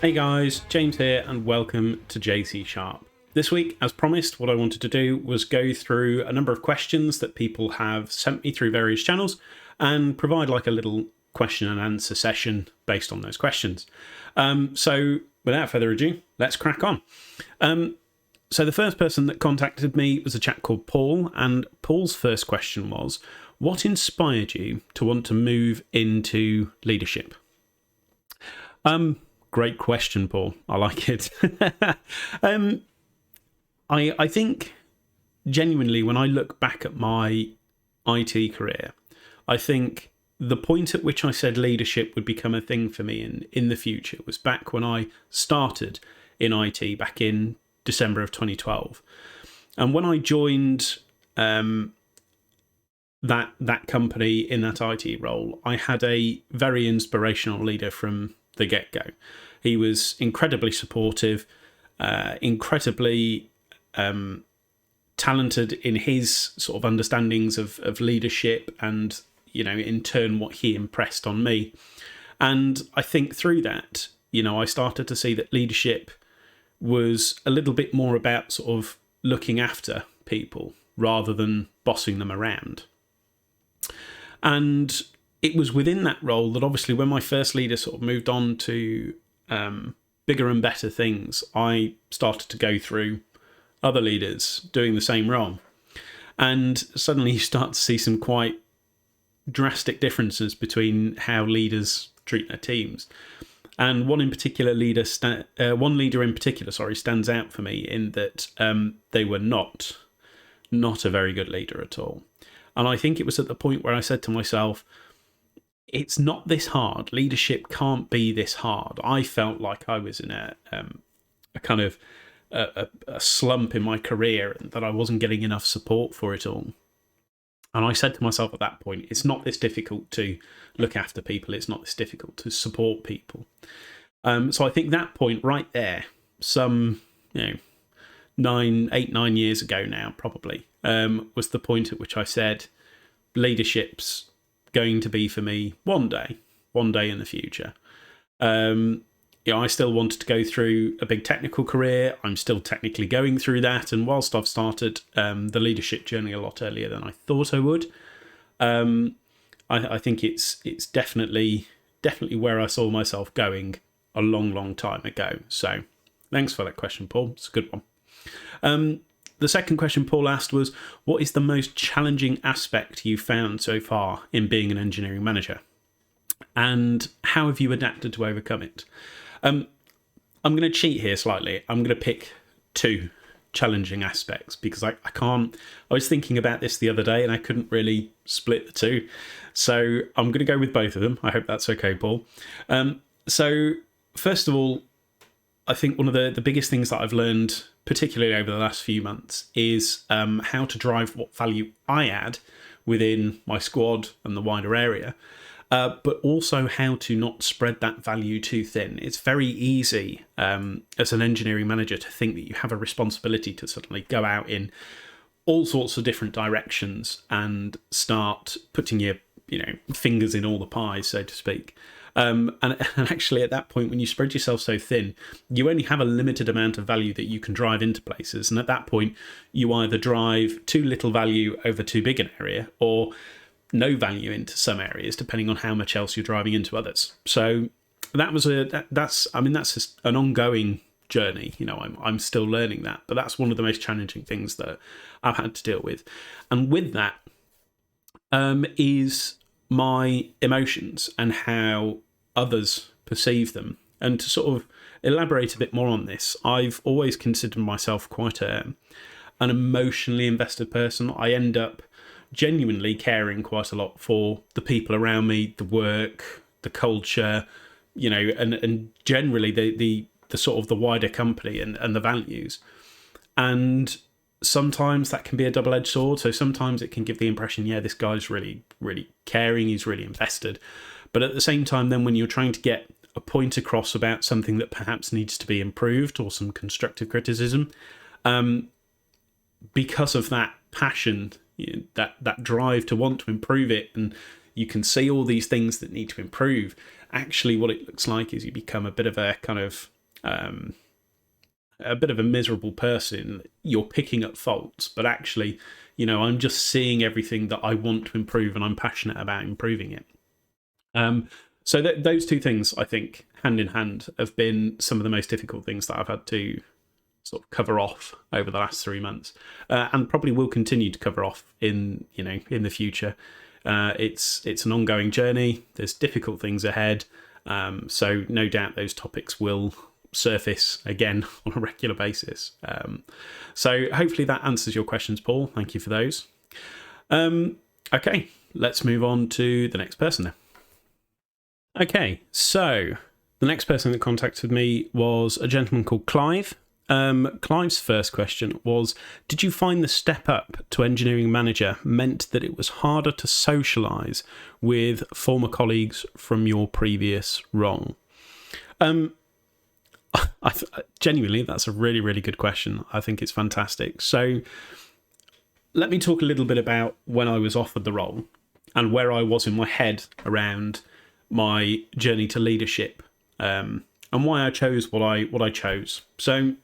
Hey guys, James here and welcome to JC Sharp. This week, as promised, what I wanted to do was go through a number of questions that people have sent me through various channels and provide like a little question and answer session based on those questions. So without further ado, let's crack on. So the first person that contacted me was a chap called Paul, and Paul's first question was, what inspired you to want to move into leadership? Great question, Paul. I like it. I think genuinely when I look back at my IT career, I think the point at which I said leadership would become a thing for me in the future was back when I started in IT back in December of 2012. And when I joined that company in that IT role, I had a very inspirational leader from the get-go. He was incredibly supportive, incredibly talented in his sort of understandings of leadership and, you know, in turn what he impressed on me. And I think through that, you know, I started to see that leadership was a little bit more about sort of looking after people rather than bossing them around. And it was within that role that obviously when my first leader sort of moved on to bigger and better things, I started to go through other leaders doing the same role. And suddenly you start to see some quite drastic differences between how leaders treat their teams. And one leader in particular stands out for me in that they were not a very good leader at all. And I think it was at the point where I said to myself, it's not this hard. Leadership can't be this hard. I felt like I was in a kind of a slump in my career and that I wasn't getting enough support for it all. And I said to myself at that point, it's not this difficult to look after people. It's not this difficult to support people. So I think that point right there, some 9 years ago now, probably, was the point at which I said, leadership's going to be for me one day in the future. I still wanted to go through a big technical career. I'm still technically going through that. And whilst I've started the leadership journey a lot earlier than I thought I would, I think it's definitely where I saw myself going a long time ago. So thanks for that question, Paul. It's a good one. The second question Paul asked was, what is the most challenging aspect you found so far in being an engineering manager? And how have you adapted to overcome it? I'm going to cheat here slightly. I'm going to pick two challenging aspects because I can't. I was thinking about this the other day and I couldn't really split the two. So I'm going to go with both of them. I hope that's okay, Paul. So first of all, I think one of the biggest things that I've learned, particularly over the last few months, is how to drive what value I add within my squad and the wider area, but also how to not spread that value too thin. It's very easy as an engineering manager to think that you have a responsibility to suddenly go out in all sorts of different directions and start putting your fingers in all the pies, so to speak. And actually at that point, when you spread yourself so thin, you only have a limited amount of value that you can drive into places. And at that point, you either drive too little value over too big an area or no value into some areas, depending on how much else you're driving into others. So that's an ongoing journey. I'm still learning that, but that's one of the most challenging things that I've had to deal with. And with that is my emotions and how others perceive them. And to sort of elaborate a bit more on this, I've always considered myself quite an emotionally invested person. I end up genuinely caring quite a lot for the people around me, the work, the culture, and generally the sort of the wider company and the values. And sometimes that can be a double-edged sword. So sometimes it can give the impression, yeah, this guy's really, really caring, he's really invested. But at the same time, then when you're trying to get a point across about something that perhaps needs to be improved or some constructive criticism, because of that passion, that drive to want to improve it, and you can see all these things that need to improve, actually what it looks like is you become a bit of a kind of a bit of a miserable person. You're picking up faults, but actually, I'm just seeing everything that I want to improve, and I'm passionate about improving it. So those two things, I think, hand in hand, have been some of the most difficult things that I've had to sort of cover off over the last 3 months, and probably will continue to cover off in the future. It's an ongoing journey. There's difficult things ahead, so no doubt those topics will surface again on a regular basis. So hopefully that answers your questions, Paul. Thank you for those. Okay, let's move on to the next person then. Okay, so the next person that contacted me was a gentleman called Clive. Clive's first question was, did you find the step up to engineering manager meant that it was harder to socialise with former colleagues from your previous role? Genuinely, that's a really, really good question. I think it's fantastic. So let me talk a little bit about when I was offered the role and where I was in my head around my journey to leadership, and why I chose what I chose. So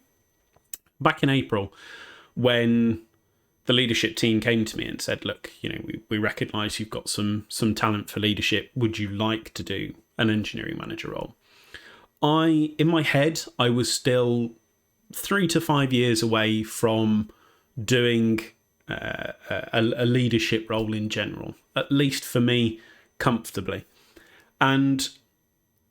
back in April, when the leadership team came to me and said, look, we recognise you've got some talent for leadership. Would you like to do an engineering manager role? In my head, I was still 3 to 5 years away from doing a leadership role in general, at least for me, comfortably. And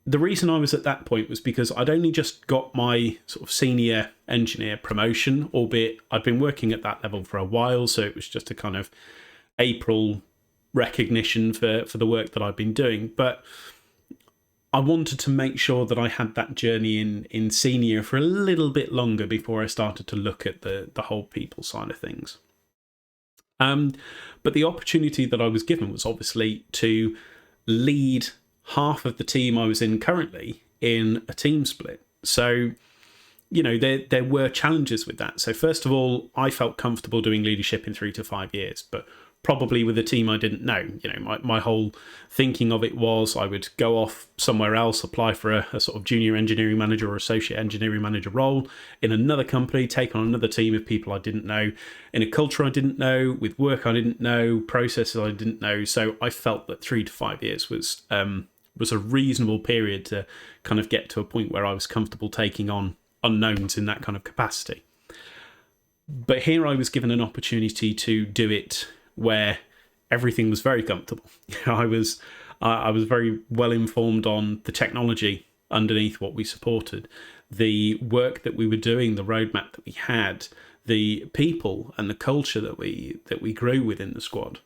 the reason I was at that point was because I'd only just got my sort of senior engineer promotion, albeit I'd been working at that level for a while, so it was just a kind of April recognition for the work that I'd been doing. But I wanted to make sure that I had that journey in senior for a little bit longer before I started to look at the whole people side of things. But the opportunity that I was given was obviously to lead half of the team I was in currently in a team split. So, there were challenges with that. So first of all, I felt comfortable doing leadership in 3 to 5 years, but probably with a team I didn't know. My whole thinking of it was I would go off somewhere else, apply for a sort of junior engineering manager or associate engineering manager role in another company, take on another team of people I didn't know, in a culture I didn't know, with work I didn't know, processes I didn't know. So I felt that 3 to 5 years was a reasonable period to kind of get to a point where I was comfortable taking on unknowns in that kind of capacity. But here I was given an opportunity to do it where everything was very comfortable. I was very well informed on the technology underneath what we supported, the work that we were doing, the roadmap that we had, the people and the culture that we grew within the squad.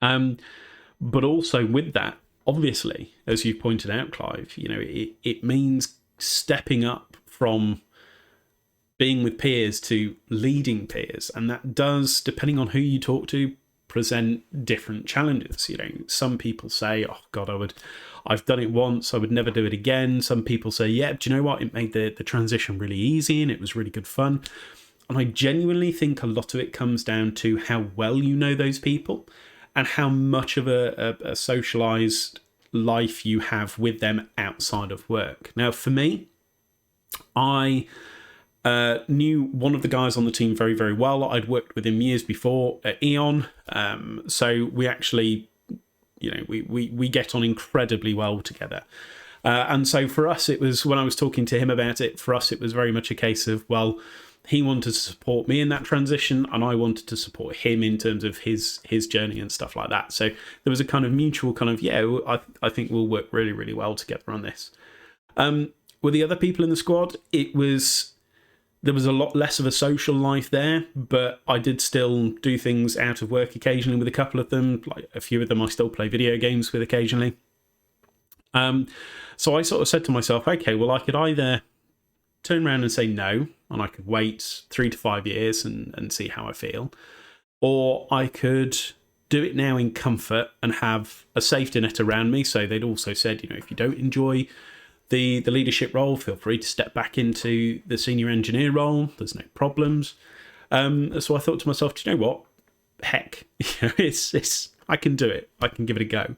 But also with that, obviously, as you pointed out, Clive, it means stepping up from being with peers to leading peers, and that does, depending on who you talk to, present different challenges. Some people say, oh God, I've done it once, I would never do it again. Some people say, yeah, do you know what, it made the transition really easy and it was really good fun. And I genuinely think a lot of it comes down to how well you know those people and how much of a socialised life you have with them outside of work. Now, for me, I knew one of the guys on the team very, very well. I'd worked with him years before at Eon. So we actually, we get on incredibly well together. And so for us, it was, when I was talking to him about it, for us, it was very much a case of, well, he wanted to support me in that transition and I wanted to support him in terms of his journey and stuff like that. So there was a kind of mutual kind of, I think we'll work really, really well together on this. With the other people in the squad, there was a lot less of a social life there, but I did still do things out of work occasionally with a couple of them. Like a few of them I still play video games with occasionally. So I sort of said to myself, okay, well, I could either turn around and say no, and I could wait 3 to 5 years and see how I feel, or I could do it now in comfort and have a safety net around me. So they'd also said, if you don't enjoy the leadership role, feel free to step back into the senior engineer role. There's no problems. So I thought to myself, do you know what? Heck, it's I can do it. I can give it a go.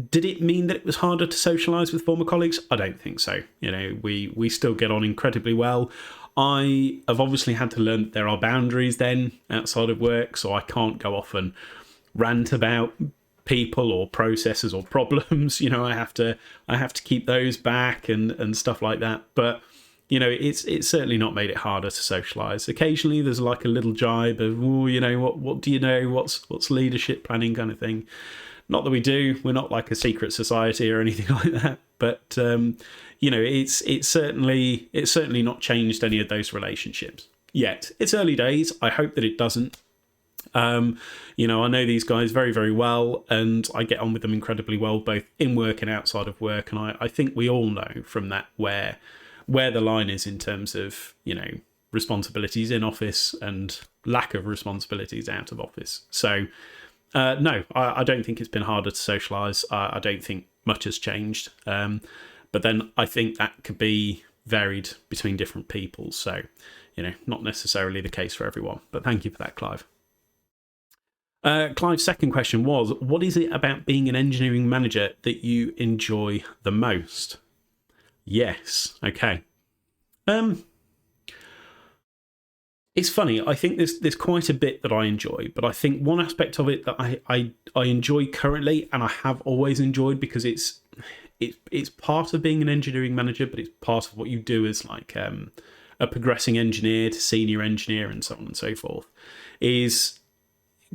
Did it mean that it was harder to socialise with former colleagues? I don't think so. We still get on incredibly well. I have obviously had to learn that there are boundaries then outside of work, so I can't go off and rant about people or processes or problems. I have to keep those back and stuff like that. But it's certainly not made it harder to socialise. Occasionally there's like a little jibe of, what do you know? What's leadership planning kind of thing. Not that we do. We're not like a secret society or anything like that. But it's certainly not changed any of those relationships yet. It's early days. I hope that it doesn't. I know these guys very, very well, and I get on with them incredibly well, both in work and outside of work. And I think we all know from that where the line is in terms of, responsibilities in office and lack of responsibilities out of office. So, no, I don't think it's been harder to socialise. I don't think much has changed. But then I think that could be varied between different people. So, not necessarily the case for everyone. But thank you for that, Clive. Clive's second question was, what is it about being an engineering manager that you enjoy the most? Yes. Okay. It's funny. I think there's quite a bit that I enjoy, but I think one aspect of it that I enjoy currently, and I have always enjoyed, because it's part of being an engineering manager, but it's part of what you do as like a progressing engineer to senior engineer and so on and so forth, is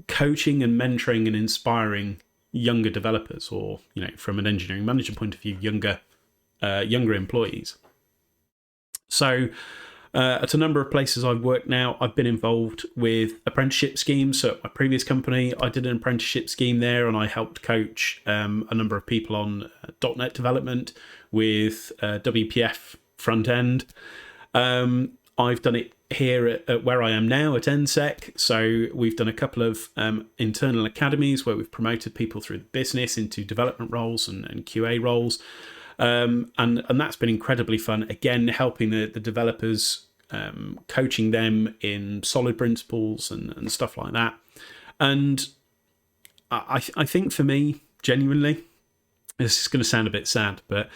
coaching and mentoring and inspiring younger developers, or from an engineering manager point of view, younger employees. So at a number of places I've worked now, I've been involved with apprenticeship schemes. So at my previous company, I did an apprenticeship scheme there, and I helped coach a number of people on .NET development with WPF front end. I've done it here at where I am now at NSEC. So we've done a couple of internal academies where we've promoted people through the business into development roles and QA roles. And that's been incredibly fun. Again, helping the developers, coaching them in solid principles and stuff like that. And I think for me, genuinely, this is going to sound a bit sad, but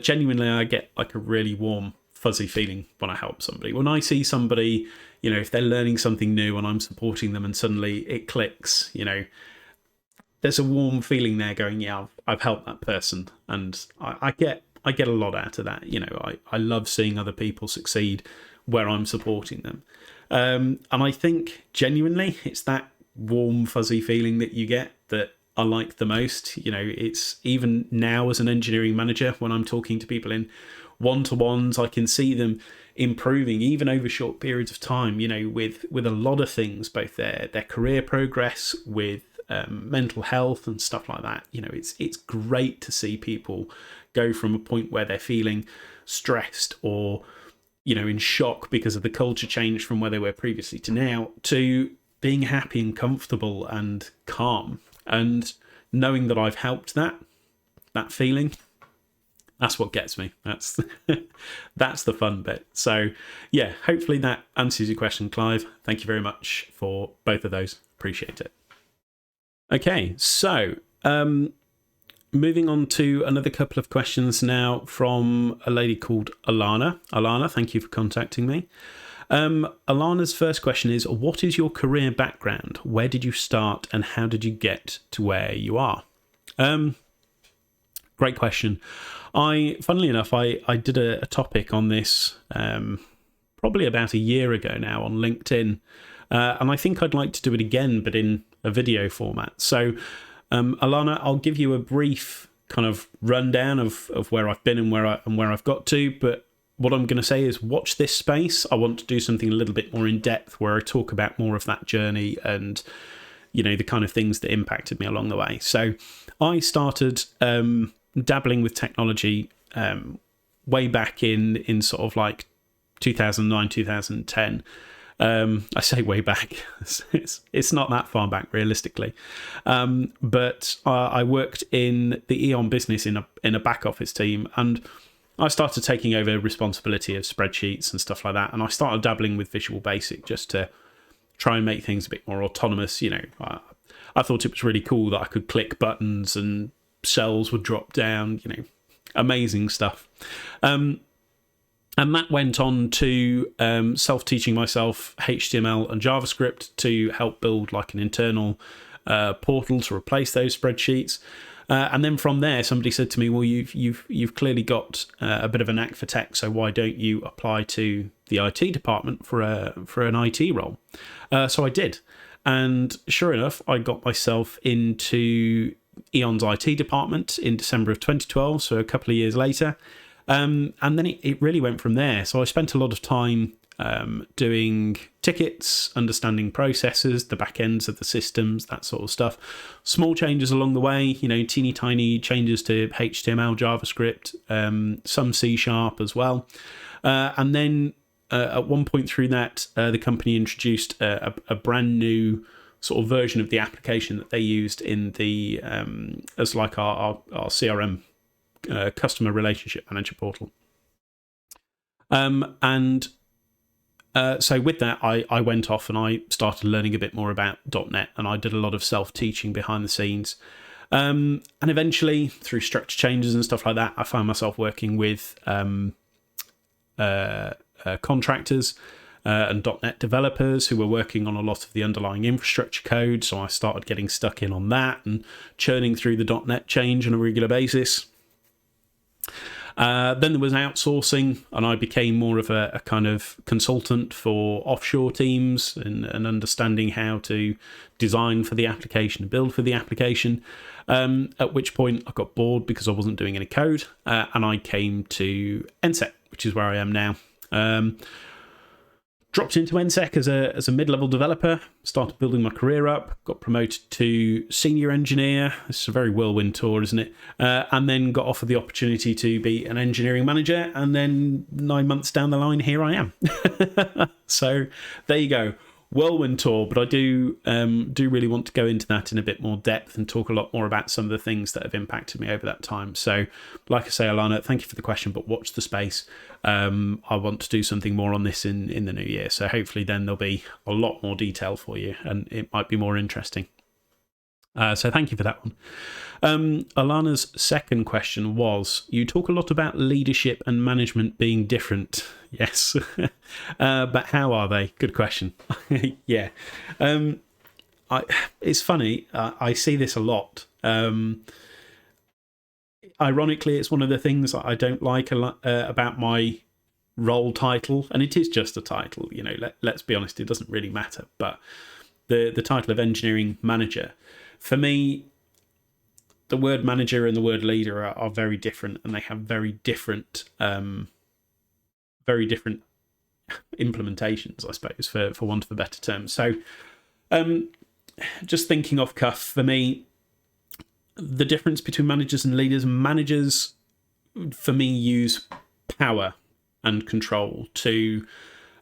genuinely, I get like a really warm, fuzzy feeling when I help somebody. When I see somebody, if they're learning something new and I'm supporting them and suddenly it clicks, there's a warm feeling there going, yeah, I've helped that person. And I get a lot out of that. I love seeing other people succeed where I'm supporting them. And I think genuinely it's that warm, fuzzy feeling that you get that I like the most. It's even now as an engineering manager, when I'm talking to people in one-to-ones, I can see them improving even over short periods of time, with a lot of things, both their career progress, with mental health and stuff like that. It's great to see people go from a point where they're feeling stressed or in shock because of the culture change from where they were previously to now, to being happy and comfortable and calm, and knowing that I've helped that feeling. That's what gets me. That's the fun bit. So yeah, hopefully that answers your question, Clive. Thank you very much for both of those. Appreciate it. Okay, so moving on to another couple of questions now from a lady called Alana. Alana, thank you for contacting me. Alana's first question is, what is your career background? Where did you start and how did you get to where you are? Great question. Funnily enough, I did a topic on this probably about a year ago now on LinkedIn. And I think I'd like to do it again, but in a video format. So, Alana, I'll give you a brief kind of rundown of where I've been and where I've got to. But what I'm going to say is, watch this space. I want to do something a little bit more in depth, where I talk about more of that journey and the kind of things that impacted me along the way. So, I started dabbling with technology way back in sort of like 2009, 2010. I say way back, it's not that far back realistically. But I worked in the Eon business in a back office team, and I started taking over responsibility of spreadsheets and stuff like that. And I started dabbling with Visual Basic just to try and make things a bit more autonomous. I thought it was really cool that I could click buttons and cells would drop down, amazing stuff. And that went on to self-teaching myself HTML and JavaScript to help build like an internal portal to replace those spreadsheets. And then from there, somebody said to me, "Well, you've clearly got a bit of a knack for tech, so why don't you apply to the IT department for an IT role?" So I did, and sure enough, I got myself into Eon's IT department in December of 2012. So a couple of years later. And then it really went from there. So I spent a lot of time doing tickets, understanding processes, the back ends of the systems, that sort of stuff. Small changes along the way, teeny tiny changes to HTML, JavaScript, some C# as well. And then at one point through that, the company introduced a brand new sort of version of the application that they used in the as like our CRM. Customer relationship manager portal. So with that, I went off and I started learning a bit more about .NET, and I did a lot of self-teaching behind the scenes. And eventually, through structure changes and stuff like that, I found myself working with contractors and .NET developers who were working on a lot of the underlying infrastructure code. So I started getting stuck in on that and churning through the .NET change on a regular basis. Then there was outsourcing, and I became more of a kind of consultant for offshore teams and understanding how to design for the application and build for the application. At which point I got bored because I wasn't doing any code, and I came to NSEC, which is where I am now. Dropped into NSEC as a mid-level developer, started building my career up, got promoted to senior engineer. This is a very whirlwind tour, isn't it? And then got offered the opportunity to be an engineering manager, and then 9 months down the line, here I am. So there you go. Whirlwind tour, but I do really want to go into that in a bit more depth and talk a lot more about some of the things that have impacted me over that time. So, like I say, Alana, thank you for the question, but watch the space. I want to do something more on this in the new year, so hopefully then there'll be a lot more detail for you, and it might be more interesting. So thank you for that one. Alana's second question was, you talk a lot about leadership and management being different. Yes. But how are they? Good question. Yeah. It's funny. I see this a lot. Ironically, it's one of the things I don't like about my role title, and it is just a title. Let's be honest, it doesn't really matter. But the title of engineering manager, for me, the word manager and the word leader are very different, and they have very different implementations, I suppose, for want of a better term. So just thinking off cuff, for me, the difference between managers and leaders, for me, use power and control to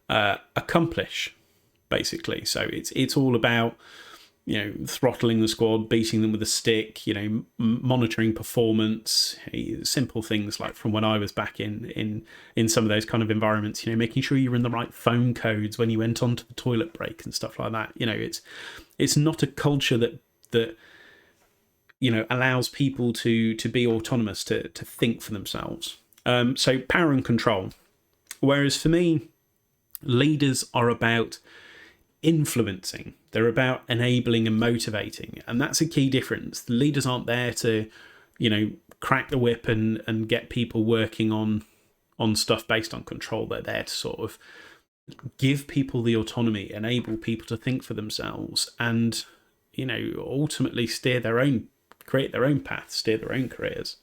accomplish, basically. So it's all about throttling the squad, beating them with a stick, monitoring performance, simple things like from when I was back in some of those kind of environments, making sure you were in the right phone codes when you went onto the toilet break and stuff like that. It's not a culture that allows people to be autonomous, to think for themselves. So power and control. Whereas for me, leaders are about influencing. They're about enabling and motivating, and that's a key difference. The leaders aren't there to crack the whip and get people working on stuff based on control. They're there to sort of give people the autonomy, enable people to think for themselves, and ultimately create their own path, steer their own careers.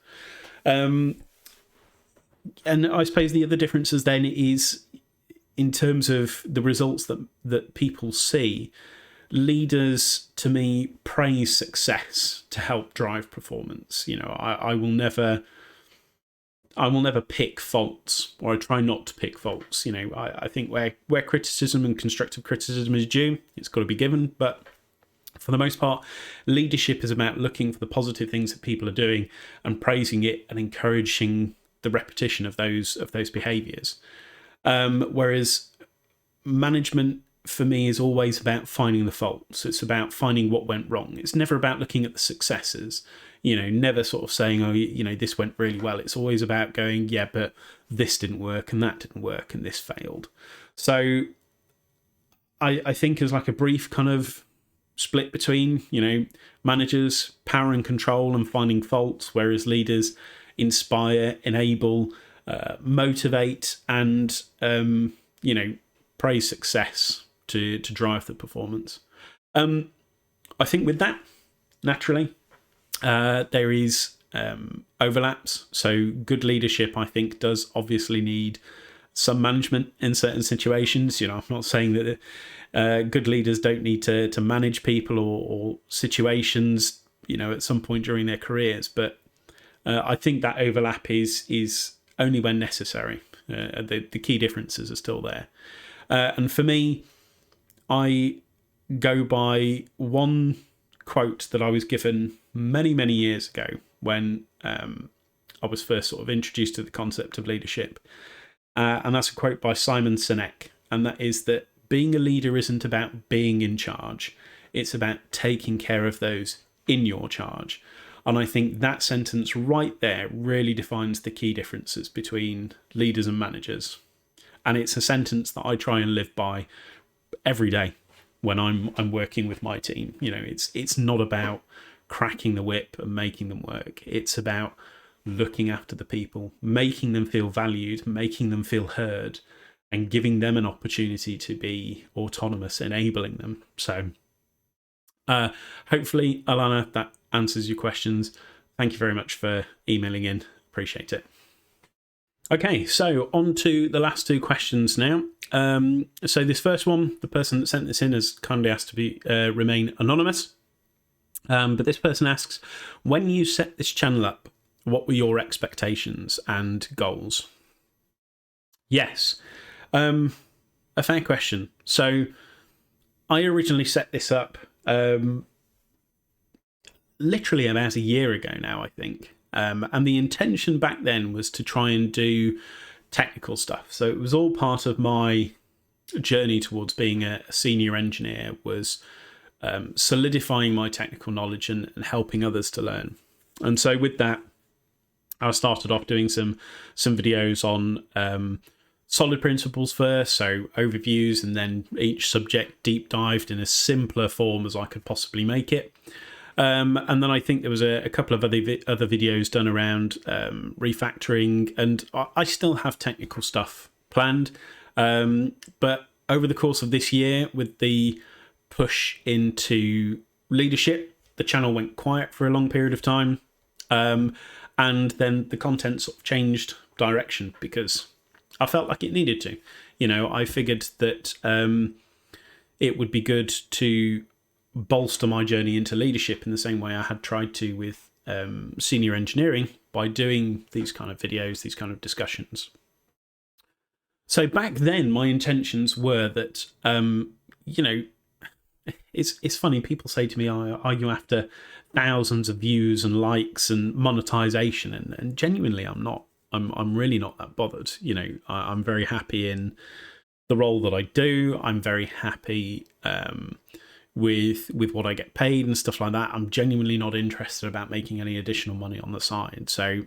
And I suppose the other differences then is in terms of the results that people see. Leaders, to me, praise success to help drive performance. I will never pick faults, or I try not to pick faults. I think where criticism and constructive criticism is due, it's got to be given. But for the most part, leadership is about looking for the positive things that people are doing and praising it and encouraging the repetition of those behaviours. Whereas management for me is always about finding the faults. It's about finding what went wrong. It's never about looking at the successes, never sort of saying, oh, this went really well. It's always about going, yeah, but this didn't work and that didn't work and this failed. So I think as like a brief kind of split between, managers, power and control and finding faults, whereas leaders inspire, enable, motivate and, praise success to drive the performance. I think with that, naturally, there is overlaps. So good leadership, I think, does obviously need some management in certain situations. I'm not saying that good leaders don't need to manage people or situations, at some point during their careers. But I think that overlap is only when necessary. The key differences are still there. And for me, I go by one quote that I was given many, many years ago when I was first sort of introduced to the concept of leadership. And that's a quote by Simon Sinek. And that is that being a leader isn't about being in charge. It's about taking care of those in your charge. And I think that sentence right there really defines the key differences between leaders and managers. And it's a sentence that I try and live by every day when I'm working with my team. It's not about cracking the whip and making them work. It's about looking after the people, making them feel valued, making them feel heard, and giving them an opportunity to be autonomous, enabling them. So hopefully, Alana, that answers your questions. Thank you very much for emailing in. Appreciate it. Okay, so on to the last two questions now. So this first one, the person that sent this in has kindly asked to be remain anonymous. But this person asks, when you set this channel up, what were your expectations and goals? Yes, a fair question. So I originally set this up literally about a year ago now, I think. And the intention back then was to try and do technical stuff. So it was all part of my journey towards being a senior engineer, was solidifying my technical knowledge and helping others to learn. And so with that, I started off doing some videos on solid principles first, so overviews, and then each subject deep dived in a simpler form as I could possibly make it. And then I think there was a couple of other videos done around refactoring, and I still have technical stuff planned. But over the course of this year, with the push into leadership, the channel went quiet for a long period of time. And then the content sort of changed direction because I felt like it needed to. I figured that it would be good to bolster my journey into leadership in the same way I had tried to with senior engineering by doing these kind of videos, these kind of discussions. So back then, my intentions were that, it's funny, people say to me, are you after thousands of views and likes and monetization? And genuinely, I'm not. I'm really not that bothered. I'm very happy in the role that I do. I'm very happy with what I get paid and stuff like that. I'm genuinely not interested about making any additional money on the side. So,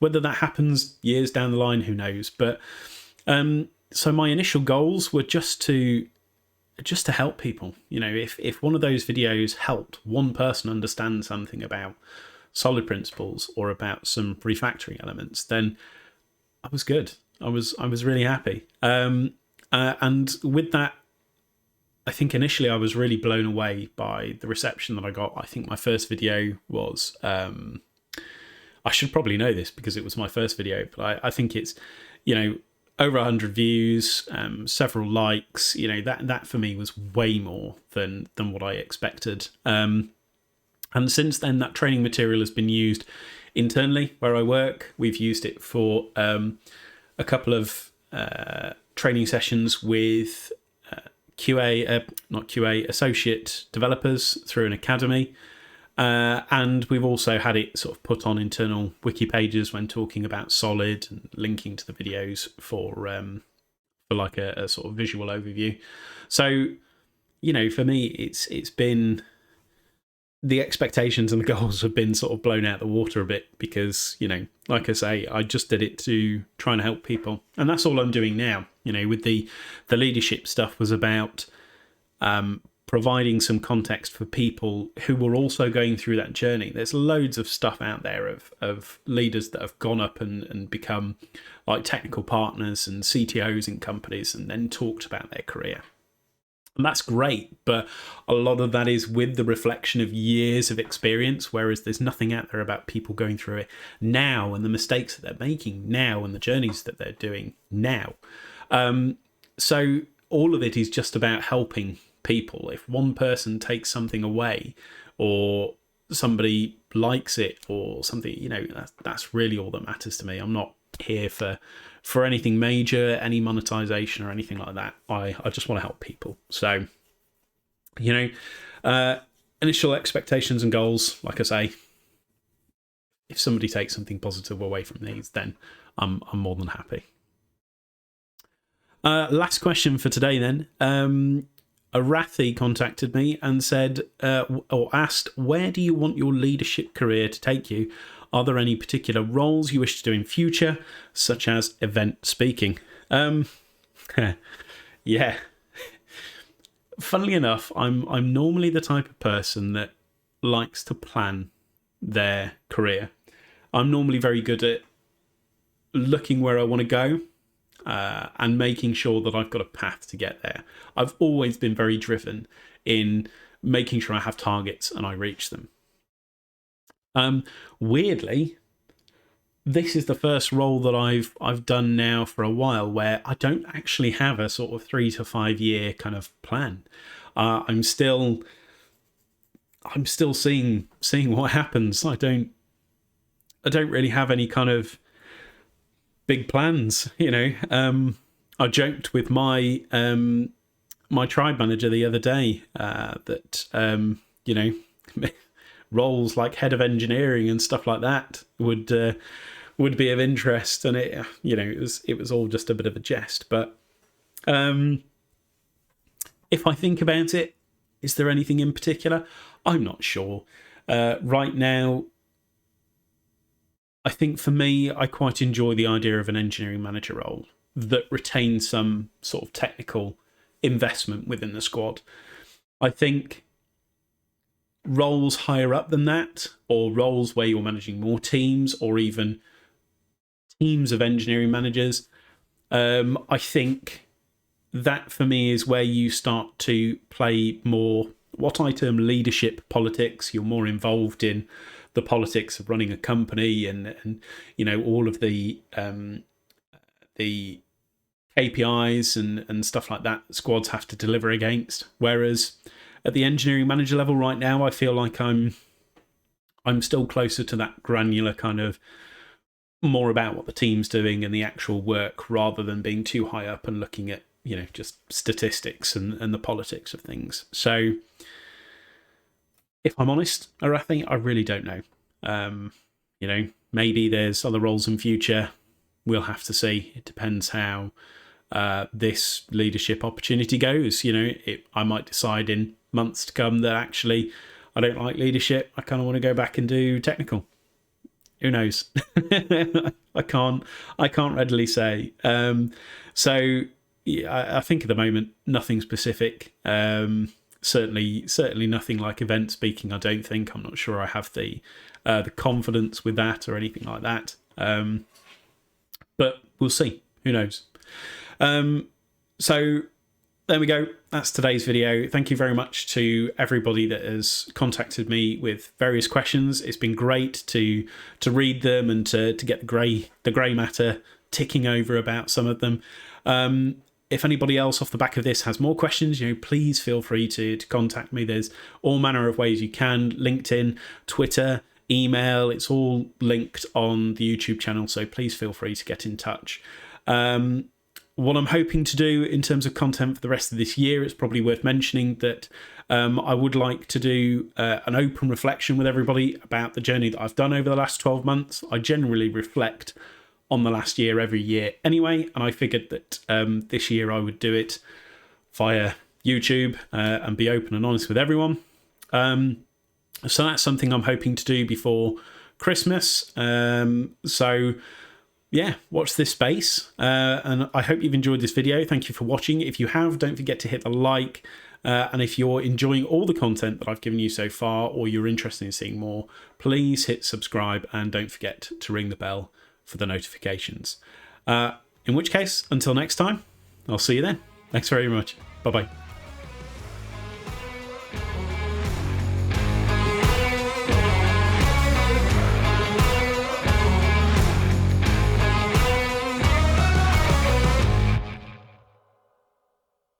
whether that happens years down the line, who knows? But so my initial goals were just to help people. If one of those videos helped one person understand something about solid principles or about some refactoring elements, then I was good. I was really happy. And with that, I think initially I was really blown away by the reception that I got. I think my first video was, I should probably know this because it was my first video, but I think it's, over 100 views, several likes. That for me was way more than what I expected. And since then, that training material has been used internally where I work. We've used it for a couple of training sessions with associate developers through an academy. And we've also had it sort of put on internal wiki pages when talking about Solid and linking to the videos for for like a sort of visual overview. So, you know, for me, it's been, the expectations and the goals have been sort of blown out the water a bit because, you know, like I say, I just did it to try and help people. And that's all I'm doing now. You know, with the leadership stuff was about providing some context for people who were also going through that journey. There's loads of stuff out there of leaders that have gone up and become like technical partners and CTOs in companies and then talked about their career. And that's great, but a lot of that is with the reflection of years of experience, whereas there's nothing out there about people going through it now and the mistakes that they're making now and the journeys that they're doing now. So all of it is just about helping people. If one person takes something away or somebody likes it or something, you know, that's really all that matters to me. I'm not here for anything major, any monetization or anything like that. I just want to help people. So, you know, initial expectations and goals, like I say, if somebody takes something positive away from these, then I'm more than happy. Last question for today then. Arathi contacted me and said, or asked, where do you want your leadership career to take you? Are there any particular roles you wish to do in future, such as event speaking? Yeah. Funnily enough, I'm normally the type of person that likes to plan their career. I'm normally very good at looking where I want to go and making sure that I've got a path to get there. I've always been very driven in making sure I have targets and I reach them. Weirdly, this is the first role that I've done now for a while where I don't actually have a sort of 3 to 5 year kind of plan. I'm still seeing what happens. I don't really have any kind of big plans, you know. I joked with my my tribe manager the other day that you know, roles like head of engineering and stuff like that would be of interest, and it, you know, it was all just a bit of a jest. But if I think about it, is there anything in particular? I'm not sure. Right now, I think for me, I quite enjoy the idea of an engineering manager role that retains some sort of technical investment within the squad. I think roles higher up than that, or roles where you're managing more teams, or even teams of engineering managers, I think that for me is where you start to play more what I term leadership politics. You're more involved in the politics of running a company and you know, all of the KPIs and stuff like that squads have to deliver against. Whereas at the engineering manager level right now, I feel like I'm still closer to that granular kind of more about what the team's doing and the actual work, rather than being too high up and looking at, you know, just statistics and the politics of things. So if I'm honest, Arathi, I really don't know. You know, maybe there's other roles in future. We'll have to see. It depends how this leadership opportunity goes. You know, I might decide in months to come that actually I don't like leadership. I kind of want to go back and do technical. Who knows? I can't readily say. So yeah, I think at the moment nothing specific. Certainly nothing like event speaking. I don't think. I'm not sure I have the confidence with that or anything like that. But we'll see. Who knows? So there we go. That's today's video. Thank you very much to everybody that has contacted me with various questions. It's been great to read them and to get the grey matter ticking over about some of them. If anybody else off the back of this has more questions, you know, please feel free to contact me. There's all manner of ways you can. LinkedIn, Twitter, email, it's all linked on the YouTube channel, so please feel free to get in touch. What I'm hoping to do in terms of content for the rest of this year, it's probably worth mentioning that I would like to do an open reflection with everybody about the journey that I've done over the last 12 months. I generally reflect on the last year every year anyway, and I figured that this year I would do it via YouTube and be open and honest with everyone. So that's something I'm hoping to do before Christmas. So yeah, watch this space, and I hope you've enjoyed this video. Thank you for watching. If you have, don't forget to hit the like, and if you're enjoying all the content that I've given you so far, or you're interested in seeing more, please hit subscribe and don't forget to ring the bell for the notifications. In which case, until next time, I'll see you then. Thanks very much. Bye-bye.